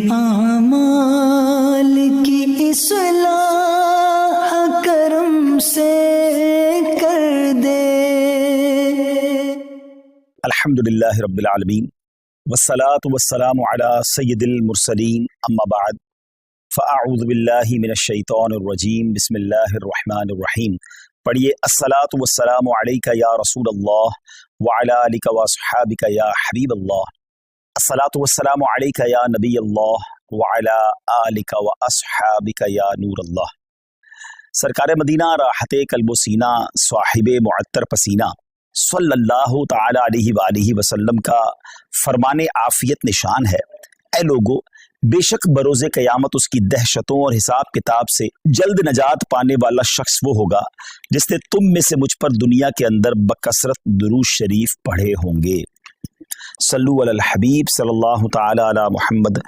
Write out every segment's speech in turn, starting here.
اعمال کی اصلاح کرم سے کر دے۔ الحمدللہ رب العالمین والصلاة والسلام علی سید المرسلین، اما بعد فاعوذ باللہ من الشیطان الرجیم، بسم اللہ الرحمن الرحیم۔ پڑھیے الصلاة والسلام علیک یا رسول اللہ وعلی آلک واصحابک یا حبیب اللہ، الصلاة والسلام علیک یا نبی اللہ وعلی آلک واصحابک یا نور اللہ۔ سرکار مدینہ راحت قلب و سینہ، صاحب معطر پسینہ صلی اللہ تعالی علیہ وآلہ وسلم کا فرمان عافیت نشان ہے، اے لوگو بے شک بروز قیامت اس کی دہشتوں اور حساب کتاب سے جلد نجات پانے والا شخص وہ ہوگا جس نے تم میں سے مجھ پر دنیا کے اندر بکثرت درود شریف پڑھے ہوں گے۔ صلو علی الحبیب صلی اللہ تعالی علی محمد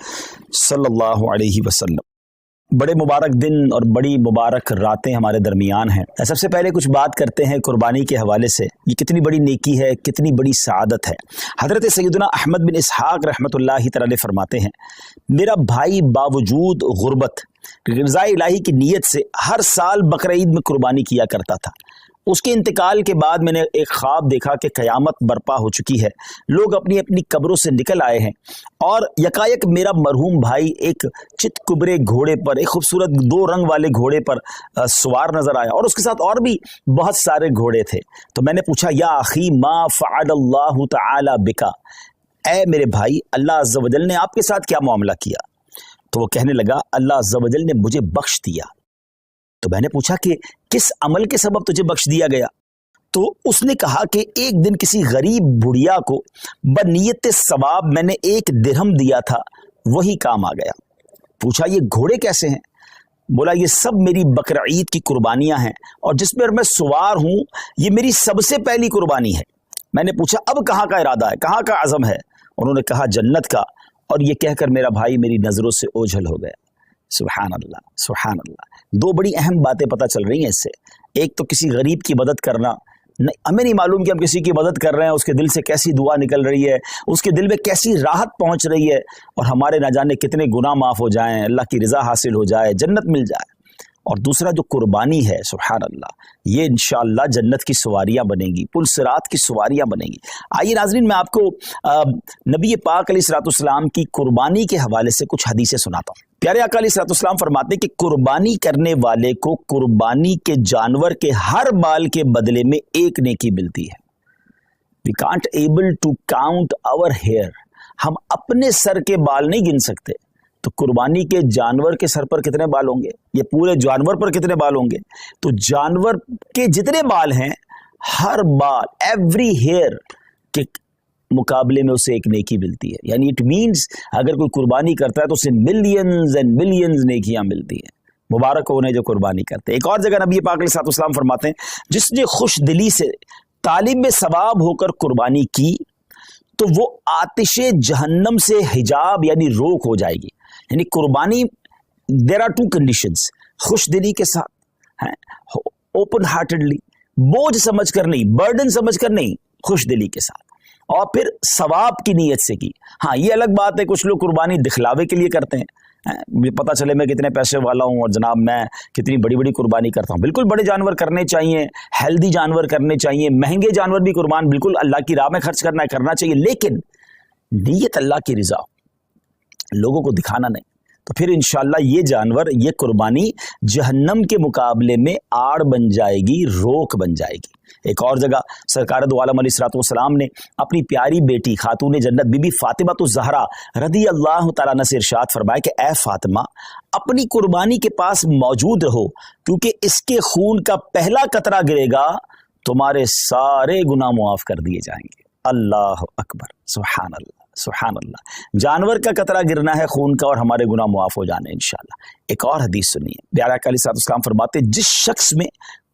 صلی اللہ علیہ وسلم۔ بڑے مبارک دن اور بڑی مبارک راتیں ہمارے درمیان ہیں۔ سب سے پہلے کچھ بات کرتے ہیں قربانی کے حوالے سے، یہ کتنی بڑی نیکی ہے، کتنی بڑی سعادت ہے۔ حضرت سیدنا احمد بن اسحاق رحمۃ اللہ تعالی فرماتے ہیں، میرا بھائی باوجود غربت رضا الہی کی نیت سے ہر سال بقرہ عید میں قربانی کیا کرتا تھا۔ اس کے انتقال کے بعد میں نے ایک خواب دیکھا کہ قیامت برپا ہو چکی ہے، لوگ اپنی اپنی قبروں سے نکل آئے ہیں، اور یکایک میرا مرحوم بھائی ایک چت کبرے گھوڑے پر، ایک خوبصورت 2 رنگ والے گھوڑے پر سوار نظر آیا، اور اس کے ساتھ اور بھی بہت سارے گھوڑے تھے۔ تو میں نے پوچھا، یا اخی ما فعل اللہ تعالی بکا، اے میرے بھائی اللہ عز و جل نے آپ کے ساتھ کیا معاملہ کیا؟ تو وہ کہنے لگا، اللہ عز و جل نے مجھے بخش دیا۔ تو میں نے پوچھا کہ کس عمل کے سبب تجھے بخش دیا گیا؟ تو اس نے کہا کہ ایک دن کسی غریب بڑھیا کو بنیت ثواب میں نے 1 درہم دیا تھا، وہی کام آ گیا۔ پوچھا یہ گھوڑے کیسے ہیں؟ بولا یہ سب میری بقرہ عید کی قربانیاں ہیں، اور جس پر میں سوار ہوں یہ میری سب سے پہلی قربانی ہے۔ میں نے پوچھا اب کہاں کا ارادہ ہے، کہاں کا عزم ہے؟ انہوں نے کہا جنت کا، اور یہ کہہ کر میرا بھائی میری نظروں سے اوجھل ہو گیا۔ سبحان اللہ، سبحان اللہ۔ 2 بڑی اہم باتیں پتہ چل رہی ہیں اس سے۔ ایک تو کسی غریب کی مدد کرنا، ہمیں نہیں معلوم کہ ہم کسی کی مدد کر رہے ہیں، اس کے دل سے کیسی دعا نکل رہی ہے، اس کے دل میں کیسی راحت پہنچ رہی ہے، اور ہمارے نہ جانے کتنے گناہ معاف ہو جائیں، اللہ کی رضا حاصل ہو جائے، جنت مل جائے۔ اور دوسرا جو قربانی ہے، سبحان اللہ، یہ انشاءاللہ جنت کی سواریاں بنیں گی، پل صراط کی سواریاں بنیں گی۔ آئیے ناظرین، میں آپ کو نبی پاک علیہ الصلوۃ والسلام کی قربانی کے حوالے سے کچھ حدیثیں سناتا ہوں۔ پیارے آقا علیہ الصلوۃ والسلام فرماتے ہیں کہ قربانی کرنے والے کو قربانی کے جانور کے ہر بال کے بدلے میں 1 نیکی ملتی ہے۔ We can't able to count our hair، ہم اپنے سر کے بال نہیں گن سکتے، تو قربانی کے جانور کے سر پر کتنے بال ہوں گے، یہ پورے جانور پر کتنے بال ہوں گے؟ تو جانور کے جتنے بال ہیں، ہر بال، ایوری ہیئر کے مقابلے میں اسے 1 نیکی ملتی ہے۔ یعنی اٹ مینز اگر کوئی قربانی کرتا ہے تو اسے ملینز اینڈ ملینز نیکیاں ملتی ہیں۔ مبارک ہو انہیں جو قربانی کرتے ہیں۔ ایک اور جگہ نبی پاک علیہ الصلوۃ والسلام فرماتے ہیں، جس نے خوش دلی سے طالب ثواب ہو کر قربانی کی تو وہ آتش جہنم سے حجاب یعنی روک ہو جائے گی۔ یعنی قربانی دیر آر 2 کنڈیشنز، خوش دلی کے ساتھ، اوپن ہارٹڈلی، بوجھ سمجھ کر نہیں، برڈن سمجھ کر نہیں، خوش دلی کے ساتھ، اور پھر ثواب کی نیت سے کی۔ ہاں یہ الگ بات ہے کچھ لوگ قربانی دکھلاوے کے لیے کرتے ہیں، پتہ چلے میں کتنے پیسے والا ہوں اور جناب میں کتنی بڑی بڑی قربانی کرتا ہوں۔ بالکل بڑے جانور کرنے چاہیے، ہیلدی جانور کرنے چاہیے، مہنگے جانور بھی قربان بالکل اللہ کی راہ میں خرچ کرنا چاہیے، لیکن نیت اللہ کی رضا، لوگوں کو دکھانا نہیں۔ تو پھر انشاءاللہ یہ جانور، یہ قربانی جہنم کے مقابلے میں آڑ بن جائے گی، روک بن جائے گی۔ ایک اور جگہ سرکار دو عالم علیہ الصلوۃ والسلام نے اپنی پیاری بیٹی خاتون جنت بی بی فاطمہ الزہرا رضی اللہ تعالیٰ عنہ سے ارشاد فرمایا کہ اے فاطمہ، اپنی قربانی کے پاس موجود رہو، کیونکہ اس کے خون کا پہلا قطرہ گرے گا تمہارے سارے گناہ معاف کر دیے جائیں گے۔ اللہ اکبر، سبحان اللہ، سبحان اللہ۔ جانور کا قطرہ گرنا ہے خون کا، اور ہمارے گناہ معاف ہو جانے انشاءاللہ۔ ایک اور حدیث سنیے، پیارے آقا علیہ الصلوۃ والسلام فرماتے ہیں، جس شخص میں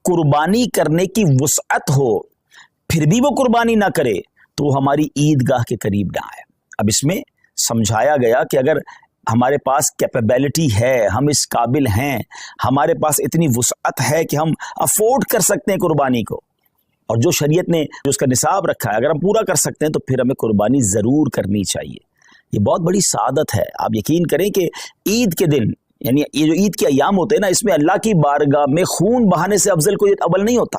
قربانی کرنے کی وسعت ہو پھر بھی وہ قربانی نہ کرے تو وہ ہماری عیدگاہ کے قریب نہ آئے۔ اب اس میں سمجھایا گیا کہ اگر ہمارے پاس کیپیبلٹی ہے، ہم اس قابل ہیں، ہمارے پاس اتنی وسعت ہے کہ ہم افورڈ کر سکتے ہیں قربانی کو، اور جو شریعت نے جو اس کا نصاب رکھا ہے اگر ہم پورا کر سکتے ہیں تو پھر ہمیں قربانی ضرور کرنی چاہیے، یہ بہت بڑی سعادت ہے. آپ یقین کریں کہ عید کے دن، یعنی یہ جو عید کے ایام ہوتے ہیں نا، اس میں اللہ کی بارگاہ میں خون بہانے سے افضل کوئی عمل نہیں ہوتا.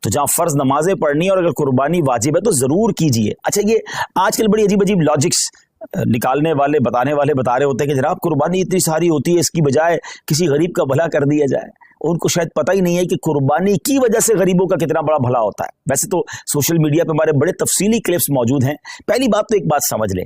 تو جہاں فرض نمازیں پڑھنی اور اگر قربانی واجب ہے تو ضرور کیجئے. اچھا، یہ آج کل بڑی عجیب عجیب لاجکس نکالنے والے بتانے والے بتا رہے ہوتے ہیں کہ جناب قربانی اتنی ساری ہوتی ہے، اس کی بجائے کسی غریب کا بھلا کر دیا جائے. ان کو شاید پتہ ہی نہیں ہے کہ قربانی کی وجہ سے غریبوں کا کتنا بڑا بھلا ہوتا ہے. ویسے تو سوشل میڈیا پہ ہمارے بڑے تفصیلی کلپس موجود ہیں. پہلی بات تو ایک بات سمجھ لیں،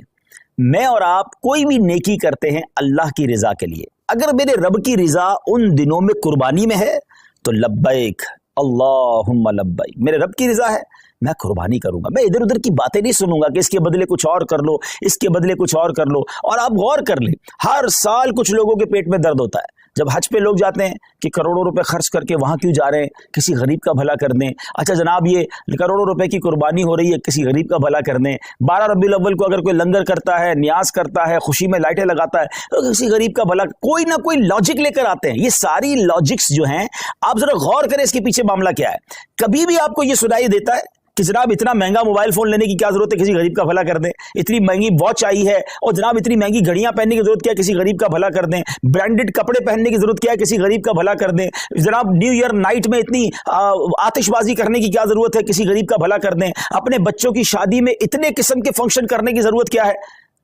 میں اور آپ کوئی بھی نیکی کرتے ہیں اللہ کی رضا کے لیے. اگر میرے رب کی رضا ان دنوں میں قربانی میں ہے تو لبیک اللہم لبیک، میرے رب کی رضا ہے، میں قربانی کروں گا. میں ادھر ادھر کی باتیں نہیں سنوں گا کہ اس کے بدلے کچھ اور کر لو، اس کے بدلے کچھ اور کر لو. اور آپ غور کر لیں، ہر سال کچھ لوگوں کے پیٹ میں درد ہوتا ہے جب حج پہ لوگ جاتے ہیں کہ کروڑوں روپے خرچ کر کے وہاں کیوں جا رہے ہیں، کسی غریب کا بھلا کر دیں. اچھا جناب، یہ کروڑوں روپے کی قربانی ہو رہی ہے، کسی غریب کا بھلا کر دیں. 12 ربیع الاول کو اگر کوئی لنگر کرتا ہے، نیاز کرتا ہے، خوشی میں لائٹیں لگاتا ہے، تو کسی غریب کا بھلا، کوئی نہ کوئی لاجک لے کر آتے ہیں. یہ ساری لاجکس جو ہیں، آپ ذرا غور کریں اس کے پیچھے معاملہ کیا ہے. کبھی بھی آپ کو یہ سنائی دیتا ہے کہ جناب اتنا مہنگا موبائل فون لینے کی کیا ضرورت ہے، کسی غریب کا بھلا کر دیں. اتنی مہنگی واچ آئی ہے، اور جناب اتنی مہنگی گھڑیاں پہننے کی ضرورت کیا ہے، کسی غریب کا بھلا کر دیں. برانڈڈ کپڑے پہننے کی ضرورت کیا ہے، کسی غریب کا بھلا کر دیں. جناب نیو ایئر نائٹ میں اتنی آتش بازی کرنے کی کیا ضرورت ہے، کسی غریب کا بھلا کر دیں. اپنے بچوں کی شادی میں اتنے قسم کے فنکشن کرنے کی ضرورت کیا ہے.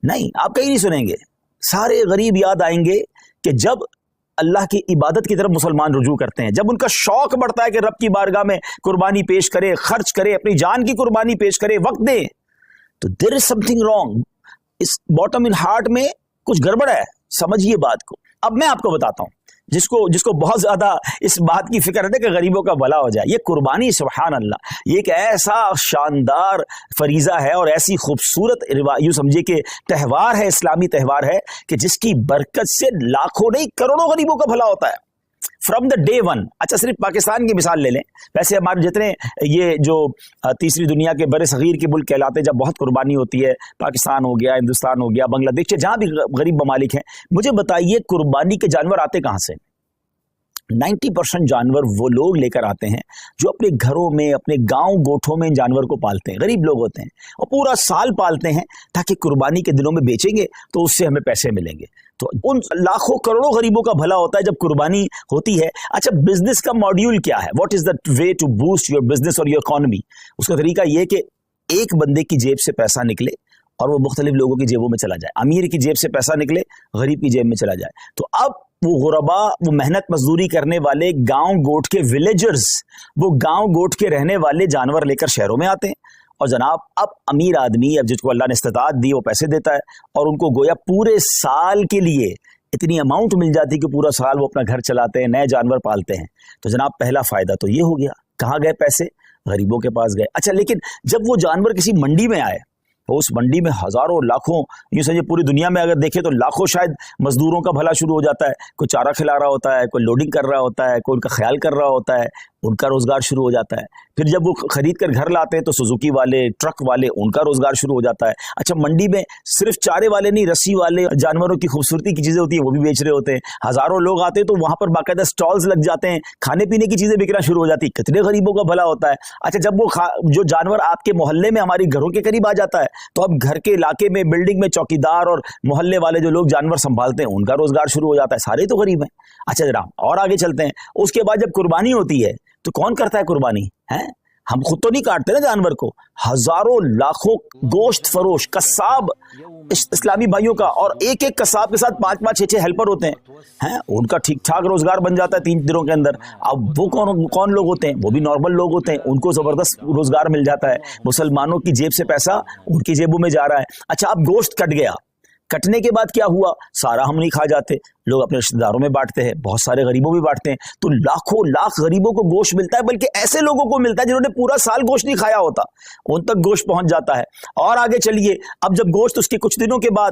نہیں، آپ کہیں نہیں سنیں گے. سارے غریب یاد آئیں گے کہ جب اللہ کی عبادت کی طرف مسلمان رجوع کرتے ہیں، جب ان کا شوق بڑھتا ہے کہ رب کی بارگاہ میں قربانی پیش کرے، خرچ کرے، اپنی جان کی قربانی پیش کرے، وقت دے، تو دیر از سم تھنگ رانگ. اس باٹم ان ہارٹ میں کچھ گڑبڑ ہے. سمجھیے بات کو. اب میں آپ کو بتاتا ہوں، جس کو بہت زیادہ اس بات کی فکر ہے کہ غریبوں کا بھلا ہو جائے. یہ قربانی، سبحان اللہ، یہ ایک ایسا شاندار فریضہ ہے اور ایسی خوبصورت یوں سمجھے کہ تہوار ہے، اسلامی تہوار ہے کہ جس کی برکت سے لاکھوں نہیں کروڑوں غریبوں کا بھلا ہوتا ہے فرام دا ڈے ون. اچھا، صرف پاکستان کی مثال لے لیں. ویسے ہمارے جتنے یہ جو تیسری دنیا کے بر صغیر کے ملک کہلاتے ہیں، جب بہت قربانی ہوتی ہے، پاکستان ہو گیا، ہندوستان ہو گیا، بنگلہ دیش، جہاں بھی غریب ممالک ہیں، مجھے بتائیے قربانی کے جانور آتے کہاں سے؟ 90% جانور وہ لوگ لے کر آتے ہیں جو اپنے گھروں میں، اپنے گاؤں گوٹھوں میں ان جانور کو پالتے ہیں. غریب لوگ ہوتے ہیں اور پورا سال پالتے ہیں تاکہ قربانی کے دنوں میں بیچیں گے تو اس سے ہمیں پیسے ملیں گے. تو ان لاکھوں کروڑوں غریبوں کا بھلا ہوتا ہے جب قربانی ہوتی ہے. اچھا، بزنس کا ماڈیول کیا ہے؟ What is the way to boost your business اور یور اکانومی؟ اس کا طریقہ یہ کہ ایک بندے کی جیب سے پیسہ نکلے اور وہ مختلف لوگوں کی جیبوں میں چلا جائے. امیر کی جیب سے پیسہ نکلے، غریب کی جیب میں چلا جائے. تو اب وہ غربا، وہ محنت مزدوری کرنے والے گاؤں گوٹ کے ولیجرز، وہ گاؤں گوٹ کے رہنے والے جانور لے کر شہروں میں آتے ہیں. اور جناب اب امیر آدمی، اب جس کو اللہ نے استطاعت دی، وہ پیسے دیتا ہے اور ان کو گویا پورے سال کے لیے اتنی اماؤنٹ مل جاتی کہ پورا سال وہ اپنا گھر چلاتے ہیں، نئے جانور پالتے ہیں. تو جناب پہلا فائدہ تو یہ ہو گیا. کہاں گئے پیسے؟ غریبوں کے پاس گئے. اچھا، لیکن جب وہ جانور کسی منڈی میں آئے تو اس منڈی میں ہزاروں لاکھوں، یوں سمجھے پوری دنیا میں اگر دیکھیں تو لاکھوں شاید مزدوروں کا بھلا شروع ہو جاتا ہے. کوئی چارہ کھلا رہا ہوتا ہے، کوئی لوڈنگ کر رہا ہوتا ہے، کوئی ان کا خیال کر رہا ہوتا ہے، ان کا روزگار شروع ہو جاتا ہے. پھر جب وہ خرید کر گھر لاتے ہیں تو سوزوکی والے، ٹرک والے، ان کا روزگار شروع ہو جاتا ہے. اچھا، منڈی میں صرف چارے والے نہیں، رسی والے، جانوروں کی خوبصورتی کی چیزیں ہوتی ہیں وہ بھی بیچ رہے ہوتے ہیں. ہزاروں لوگ آتے ہیں تو وہاں پر باقاعدہ سٹالز لگ جاتے ہیں، کھانے پینے کی چیزیں بکنا شروع ہو جاتی. کتنے غریبوں کا بھلا ہوتا ہے. اچھا، جب وہ جو جانور آپ کے محلے میں، ہماری گھروں کے قریب آ جاتا ہے تو اب گھر کے علاقے میں، بلڈنگ میں چوکیدار اور محلے والے جو لوگ جانور سنبھالتے ہیں ان کا روزگار شروع ہو جاتا ہے. سارے تو غریب ہیں. اچھا جناب، اور آگے چلتے ہیں. اس کے بعد جب قربانی ہوتی ہے تو کون کرتا ہے قربانی؟ ہم خود تو نہیں کاٹتے نا جانور کو. ہزاروں لاکھوں گوشت فروش قصاب اسلامی بھائیوں کا، اور ایک ایک قصاب کے ساتھ 5-5 6-6 ہیلپر ہوتے ہیں. ان کا ٹھیک ٹھاک روزگار بن جاتا ہے 3 دنوں کے اندر. اب وہ کون لوگ ہوتے ہیں؟ وہ بھی نارمل لوگ ہوتے ہیں، ان کو زبردست روزگار مل جاتا ہے. مسلمانوں کی جیب سے پیسہ ان کی جیبوں میں جا رہا ہے. اچھا، اب گوشت کٹ گیا، کٹنے کے بعد کیا ہوا؟ سارا ہم نہیں کھا جاتے، لوگ اپنے رشتہ داروں میں بانٹتے ہیں، بہت سارے غریبوں بھی بانٹتے ہیں. تو لاکھوں لاکھ غریبوں کو گوشت ملتا ہے، بلکہ ایسے لوگوں کو ملتا ہے جنہوں نے پورا سال گوشت نہیں کھایا ہوتا، ان تک گوشت پہنچ جاتا ہے. اور آگے چلیے، اب جب گوشت اس کے کچھ دنوں کے بعد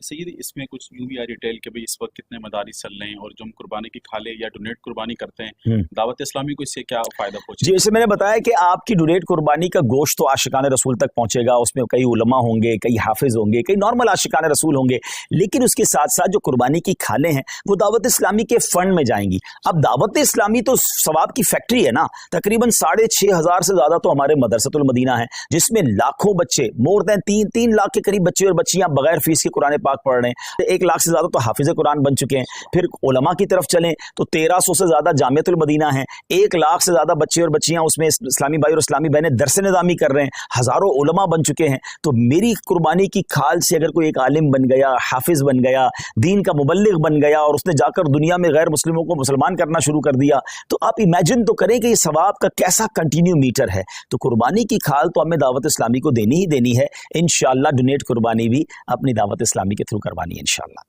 سیدی اس میں کچھ یوں بھی آ ڈیٹیل کہ بھئی اس وقت کتنے مدارس چل رہے ہیں اور جو ہم قربانی کی کھالے یا ڈونیٹ قربانی کرتے ہیں دعوت اسلامی کو اس سے کیا فائدہ پہنچے؟ جی جیسے میں نے بتایا کہ آپ کی ڈونیٹ قربانی کا گوشت تو عاشقان رسول تک پہنچے گا، اس میں کئی علماء ہوں گے، کئی حافظ ہوں گے، کئی نارمل عاشقان رسول ہوں گے، لیکن اس کے ساتھ ساتھ جو قربانی کی کھالیں ہیں وہ دعوت اسلامی کے فنڈ میں جائیں گی۔ اب دعوت اسلامی تو ثواب کی فیکٹری ہے نا، تقریباً 6,500 سے زیادہ تو ہمارے مدرسۃ المدینہ ہیں جس میں لاکھوں بچے، مور دین 3 لاکھ کے قریب بچے اور بچیاں بغیر فیس کے قرآن پاک پڑھ رہے ہیں، 1 لاکھ سے زیادہ تو حافظ قرآن بن چکے ہیں۔ پھر علماء کی طرف چلیں تو 1300 سے زیادہ جامعۃ المدینہ ہیں، 1 لاکھ سے زیادہ بچے اور بچیاں اس میں اسلامی بھائی اور اسلامی بہنیں درس نظامی کر رہے ہیں، ہزاروں علماء بن چکے ہیں۔ تو میری قربانی کی کھال سے اگر کوئی ایک عالم بن گیا، حافظ بن گیا، دین کا مبلغ بن گیا اور اس نے جا کر دنیا میں غیر مسلموں کو مسلمان کرنا شروع کر دیا، تو آپ امیجن تو کریں کہ یہ ثواب کا کیسا کنٹینیو میٹر ہے۔ تو قربانی کی کھال تو ہمیں دعوت اسلامی کو دینی ہی دینی ہے، انشاءاللہ ڈونیٹ قربانی بھی اپنی دعوت اسلامی کے تھرو کروانی ہے انشاءاللہ۔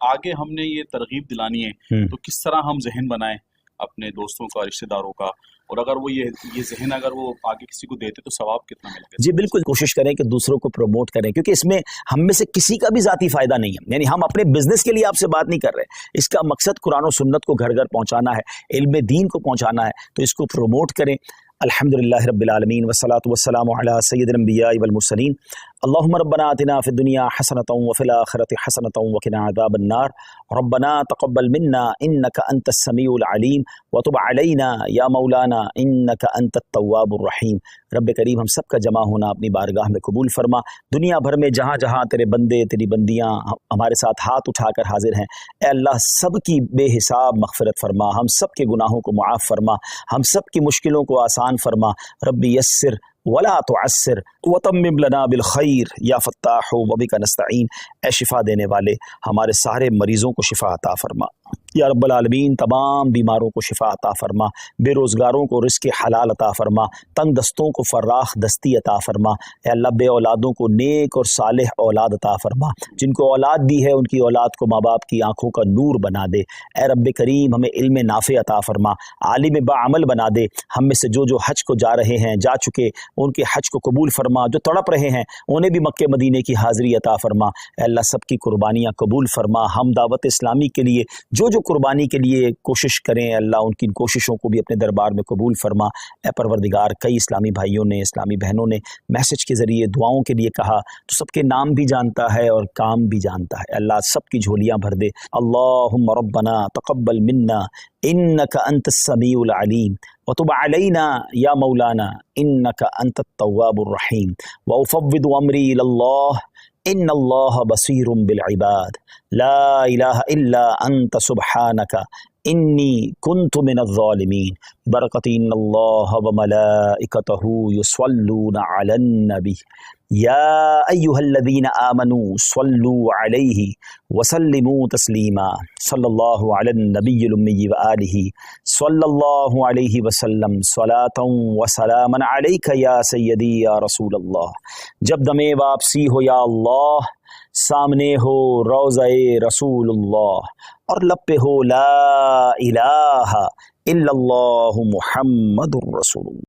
آگے ہم نے یہ ترغیب دلانی ہے تو کس طرح ہم ذہن بنائیں اپنے دوستوں کا، رشتہ داروں کا، اور اگر وہ یہ ذہن اگر وہ آگے کسی کو دیتے تو ثواب کتنا ملے گا؟ جی بالکل، کوشش کریں کہ دوسروں کو پروموٹ کریں، کیونکہ اس میں ہم میں سے کسی کا بھی ذاتی فائدہ نہیں ہے، یعنی ہم اپنے بزنس کے لیے آپ سے بات نہیں کر رہے، اس کا مقصد قرآن و سنت کو گھر گھر پہنچانا ہے، علم دین کو پہنچانا ہے، تو اس کو پروموٹ کریں۔ الحمدللہ رب العالمین والصلاة والسلام علی سید الانبیاء والمرسلین اللہم ربنا آتنا فی الدنیا حسنۃ وفی الآخرۃ حسنۃ وقنا عذاب النار ربنا تقبل منا انک انت السمیع العلیم وتب علینا یا مولانا انک انت التواب الرحیم۔ رب کریم ہم سب کا جمع ہونا اپنی بارگاہ میں قبول فرما، دنیا بھر میں جہاں جہاں تیرے بندے تیری بندیاں ہمارے ساتھ ہاتھ اٹھا کر حاضر ہیں، اے اللہ سب کی بے حساب مغفرت فرما، ہم سب کے گناہوں کو معاف فرما، ہم سب کی مشکلوں کو آسان فرما۔ ربی یسر ولا تعسر وتمم لنا بالخیر یا فتاح وبک نستعین۔ اے شفا دینے والے ہمارے سارے مریضوں کو شفا عطا فرما یا رب العالمین، تمام بیماروں کو شفا عطا فرما، بے روزگاروں کو رزق حلال عطا فرما، تنگ دستوں کو فراخ دستی عطا فرما، اے اللہ بے اولادوں کو نیک اور صالح اولاد عطا فرما، جن کو اولاد دی ہے ان کی اولاد کو ماں باپ کی آنکھوں کا نور بنا دے، اے رب کریم ہمیں علم نافع عطا فرما، عالم باعمل بنا دے، ہم میں سے جو حج کو جا رہے ہیں، جا چکے، ان کے حج کو قبول فرما، جو تڑپ رہے ہیں انہیں بھی مکے مدینے کی حاضری عطا فرما، اے اللہ سب کی قربانیاں قبول فرما، ہم دعوت اسلامی کے لیے جو قربانی کے لیے کوشش کریں اللہ ان کی کوششوں کو بھی اپنے دربار میں قبول فرما۔ اے پروردگار، کئی اسلامی بھائیوں نے، اسلامی بہنوں نے میسج کے ذریعے دعاؤں کے لیے کہا، تو سب کے نام بھی جانتا ہے اور کام بھی جانتا ہے، اللہ سب کی جھولیاں بھر دے۔ اللہم ربنا تقبل منا انک انت السمیع العلیم وتب علینا یا مولانا انک انت التواب الرحیم وافوض امری الی اللہ ان اللہ بصیر بالعباد لا الہ الا انت سبحانک انی کنت من الظالمین برکت ان اللہ وملائکتہ یصلون علی النبی یا ایہا الذین آمنوا صلوا علیہ وسلموا تسلیما صلی اللہ علی النبی الامی وآلہ صلی اللہ علیہ وسلم صلاۃ وسلاما علیک یا سیدی یا رسول اللہ۔ جب دم واپسی ہو یا اللہ، سامنے ہو روضہ رسول اللہ اور لب پہ ہو لا الہ الا اللہ محمد الرسول اللہ۔